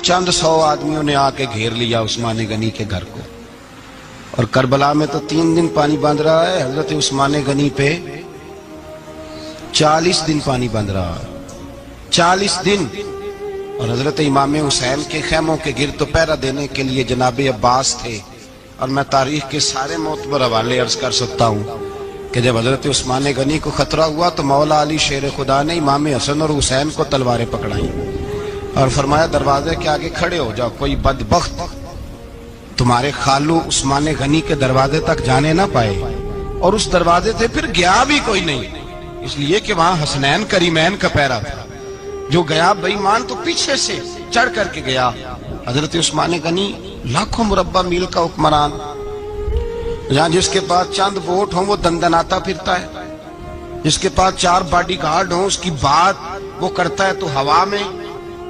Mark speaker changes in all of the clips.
Speaker 1: چند 100 آدمیوں نے آ کے گھیر لیا عثمان غنی کے گھر کو، اور کربلا میں تو 3 دن پانی بند رہا ہے، حضرت عثمان غنی پہ 40 دن پانی بند رہا ہے، 40 دن۔ اور حضرت امام حسین کے خیموں کے گرد تو پہرا دینے کے لیے جناب عباس تھے، اور میں تاریخ کے سارے معتبر حوالے عرض کر سکتا ہوں کہ جب حضرت عثمان غنی کو خطرہ ہوا تو مولا علی شیر خدا نے امام حسن اور حسین کو تلواریں پکڑائیں اور فرمایا دروازے کے آگے کھڑے ہو جاؤ، کوئی بدبخت تمہارے خالو عثمان غنی کے دروازے تک جانے نہ پائے۔ اور اس دروازے سے پھر گیا بھی کوئی نہیں، اس لیے کہ وہاں حسنین کریمین کا پہرا تھا۔ جو گیا بے ایمان تو پیچھے سے چڑھ کر کے گیا۔ حضرت عثمان غنی لاکھوں مربع میل کا حکمران، جہاں جس کے پاس چند ووٹ ہوں وہ دندناتا پھرتا ہے، جس کے پاس 4 باڈی گارڈ ہوں اس کی بات وہ کرتا ہے تو ہوا میں۔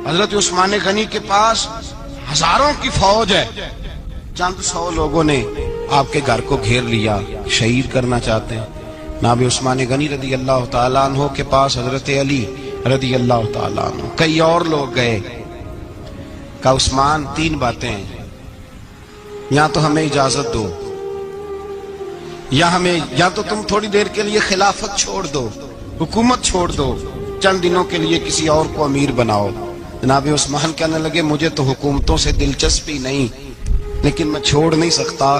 Speaker 1: حضرت عثمان غنی کے پاس ہزاروں کی فوج ہے، چند 100 لوگوں نے آپ کے گھر کو گھیر لیا، شہید کرنا چاہتے ہیں۔ جناب عثمان غنی رضی اللہ تعالیٰ عنہ کے پاس حضرت علی رضی اللہ تعالیٰ عنہ، کئی اور لوگ گئے۔ کہا عثمان 3 باتیں ہیں، یا تو ہمیں اجازت دو، یا تو تم تھوڑی دیر کے لیے خلافت چھوڑ دو، حکومت چھوڑ دو، چند دنوں کے لیے کسی اور کو امیر بناؤ۔ جناب عثمان کہنے لگے مجھے تو حکومتوں سے دلچسپی نہیں، لیکن میں چھوڑ نہیں سکتا،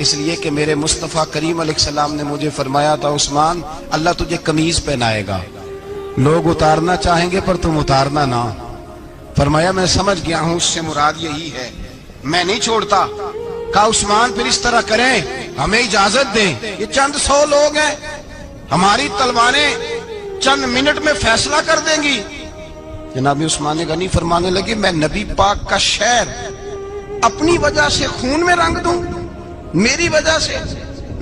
Speaker 1: اس لیے کہ میرے مصطفیٰ کریم علیہ السلام نے مجھے فرمایا تھا عثمان اللہ تجھے قمیض پہنائے گا، لوگ اتارنا چاہیں گے پر تم اتارنا نہ۔ فرمایا میں سمجھ گیا ہوں، اس سے مراد یہی ہے، میں نہیں چھوڑتا۔ کہا عثمان پھر اس طرح کریں، ہمیں اجازت دیں، یہ چند 100 لوگ ہیں، ہماری تلواریں چند منٹ میں فیصلہ کر دیں گی۔ جناب عثمان غنی فرمانے لگے میں نبی پاک کا شہر اپنی وجہ سے خون میں رنگ دوں، میری وجہ سے؟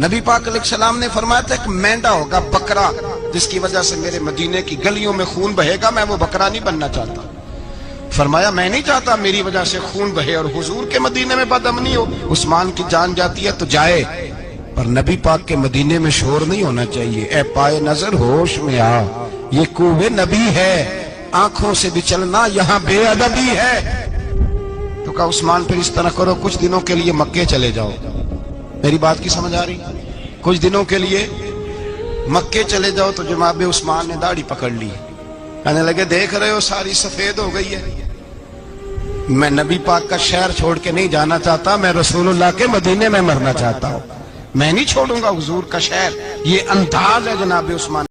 Speaker 1: نبی پاک علیہ السلام نے فرمایا تھا ایک مینڈا ہوگا، بکرا، جس کی وجہ سے میرے مدینے کی گلیوں میں خون بہے گا، میں وہ بکرا نہیں بننا چاہتا۔ فرمایا میں نہیں چاہتا میری وجہ سے خون بہے اور حضور کے مدینے میں بدامنی ہو۔ عثمان کی جان جاتی ہے تو جائے، پر نبی پاک کے مدینے میں شور نہیں ہونا چاہیے۔ اے پائے نظر ہوش میں آ، یہ کوہ نبی ہے، آنکھوں سے بھی چلنا یہاں بے ادبی ہے۔ تو کہا عثمان پھر اس طرح کرو، کچھ دنوں کے لیے مکے چلے جاؤ۔ میری بات کی سمجھ آ رہی؟ کچھ دنوں کے لیے مکے چلے جاؤ۔ تو جناب عثمان نے داڑھی پکڑ لی، کہنے لگے دیکھ رہے ہو ساری سفید ہو گئی ہے، میں نبی پاک کا شہر چھوڑ کے نہیں جانا چاہتا، میں رسول اللہ کے مدینے میں مرنا چاہتا ہوں، میں نہیں چھوڑوں گا حضور کا شہر۔ یہ انداز ہے جناب عثمان